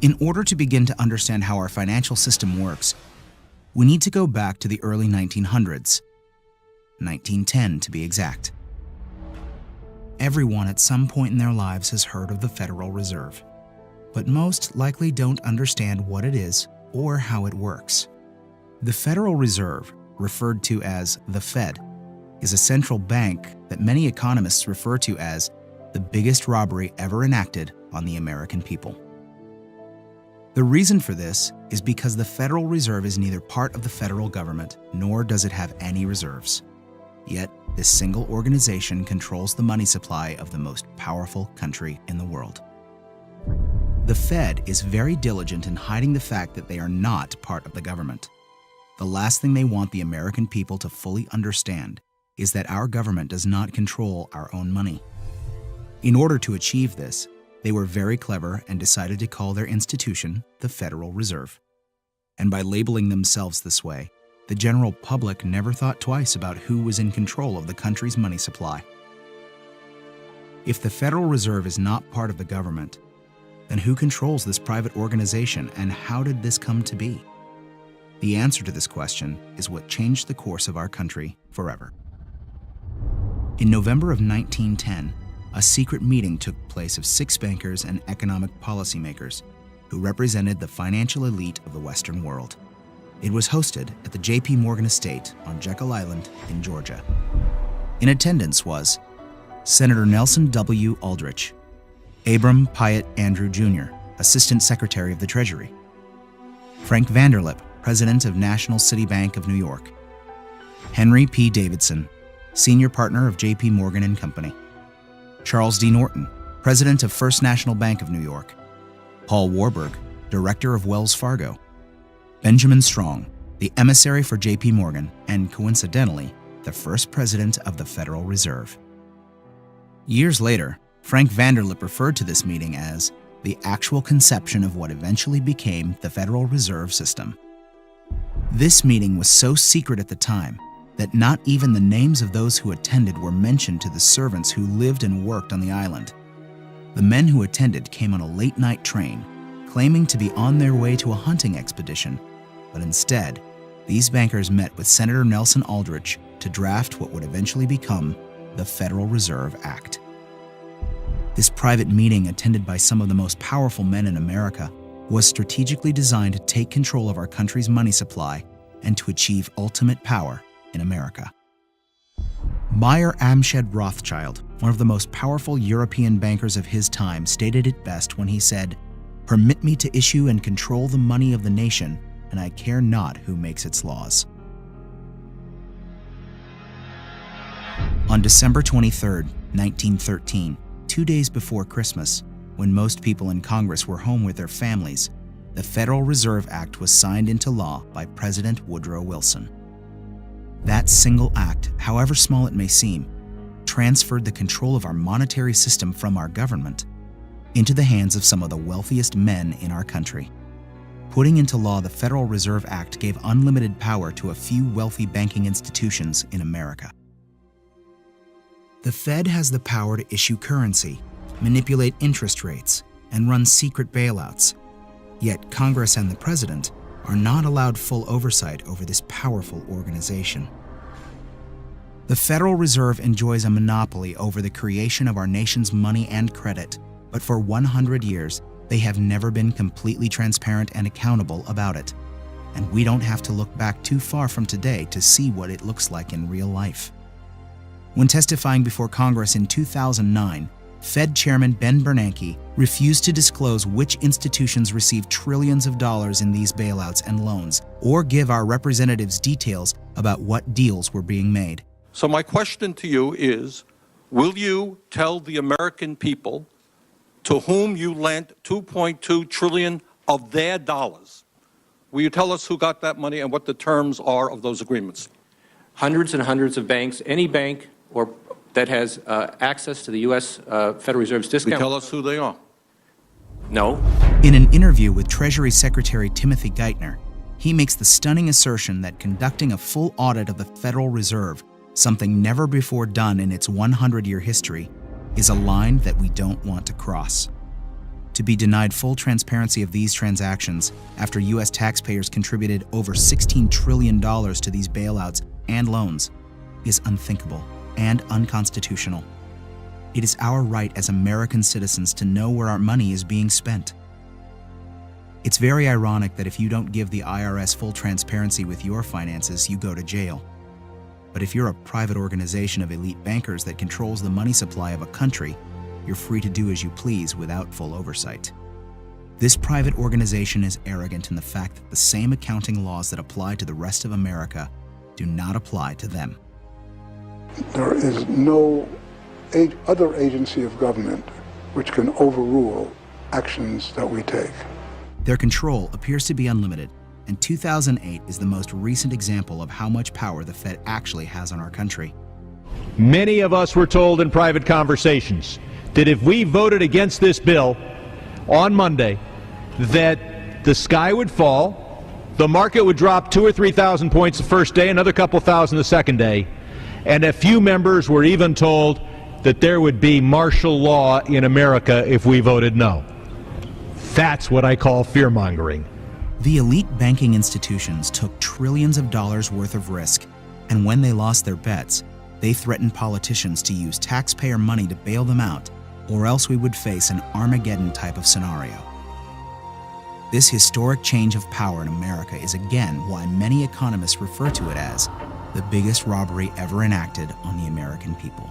In order to begin to understand how our financial system works, we need to go back to the early 1900s, 1910 to be exact. Everyone at some point in their lives has heard of the Federal Reserve, but most likely don't understand what it is or how it works. The Federal Reserve, referred to as the Fed, is a central bank that many economists refer to as the biggest robbery ever enacted on the American people. The reason for this is because the Federal Reserve is neither part of the federal government nor does it have any reserves. Yet, this single organization controls the money supply of the most powerful country in the world. The Fed is very diligent in hiding the fact that they are not part of the government. The last thing they want the American people to fully understand is that our government does not control our own money. In order to achieve this, they were very clever and decided to call their institution the Federal Reserve. And by labeling themselves this way, the general public never thought twice about who was in control of the country's money supply. If the Federal Reserve is not part of the government, then who controls this private organization and how did this come to be? The answer to this question is what changed the course of our country forever. In November of 1910, a secret meeting took place of 6 bankers and economic policymakers who represented the financial elite of the Western world. It was hosted at the J.P. Morgan estate on Jekyll Island in Georgia. In attendance was Senator Nelson W. Aldrich, Abram Piatt Andrew Jr., Assistant Secretary of the Treasury, Frank Vanderlip, President of National City Bank of New York, Henry P. Davidson, Senior Partner of J.P. Morgan and Company, Charles D. Norton, President of First National Bank of New York, Paul Warburg, Director of Wells Fargo, Benjamin Strong, the emissary for J.P. Morgan and, coincidentally, the first president of the Federal Reserve. Years later, Frank Vanderlip referred to this meeting as the actual conception of what eventually became the Federal Reserve System. This meeting was so secret at the time that not even the names of those who attended were mentioned to the servants who lived and worked on the island. The men who attended came on a late-night train, claiming to be on their way to a hunting expedition, but instead, these bankers met with Senator Nelson Aldrich to draft what would eventually become the Federal Reserve Act. This private meeting, attended by some of the most powerful men in America, was strategically designed to take control of our country's money supply and to achieve ultimate power in America. Mayer Amschad Rothschild, one of the most powerful European bankers of his time, stated it best when he said, "Permit me to issue and control the money of the nation, and I care not who makes its laws." On December 23, 1913, 2 days before Christmas, when most people in Congress were home with their families, the Federal Reserve Act was signed into law by President Woodrow Wilson. That single act, however small it may seem, transferred the control of our monetary system from our government into the hands of some of the wealthiest men in our country. Putting into law the Federal Reserve Act gave unlimited power to a few wealthy banking institutions in America. The Fed has the power to issue currency, manipulate interest rates, and run secret bailouts. Yet Congress and the President are not allowed full oversight over this powerful organization. The Federal Reserve enjoys a monopoly over the creation of our nation's money and credit, but for 100 years, they have never been completely transparent and accountable about it. And we don't have to look back too far from today to see what it looks like in real life. When testifying before Congress in 2009, Fed Chairman Ben Bernanke refused to disclose which institutions received trillions of dollars in these bailouts and loans, or give our representatives details about what deals were being made. So my question to you is, will you tell the American people to whom you lent $2.2 trillion of their dollars? Will you tell us who got that money and what the terms are of those agreements? Hundreds and hundreds of banks, any bank or that has access to the U.S. Federal Reserve's discount. Will you tell us who they are? No. In an interview with Treasury Secretary Timothy Geithner, he makes the stunning assertion that conducting a full audit of the Federal Reserve, something never before done in its 100-year history, is a line that we don't want to cross. To be denied full transparency of these transactions after U.S. taxpayers contributed over $16 trillion to these bailouts and loans is unthinkable and unconstitutional. It is our right as American citizens to know where our money is being spent. It's very ironic that if you don't give the IRS full transparency with your finances, you go to jail. But if you're a private organization of elite bankers that controls the money supply of a country, you're free to do as you please without full oversight. This private organization is arrogant in the fact that the same accounting laws that apply to the rest of America do not apply to them. There is no other agency of government which can overrule actions that we take. Their control appears to be unlimited, and 2008 is the most recent example of how much power the Fed actually has on our country. Many of us were told in private conversations that if we voted against this bill on Monday, that the sky would fall, the market would drop 2,000 or 3,000 points the first day, another couple thousand the second day, and a few members were even told that there would be martial law in America if we voted no. That's what I call fear-mongering. The elite banking institutions took trillions of dollars worth of risk, and when they lost their bets, they threatened politicians to use taxpayer money to bail them out, or else we would face an Armageddon type of scenario. This historic change of power in America is again why many economists refer to it as the biggest robbery ever enacted on the American people.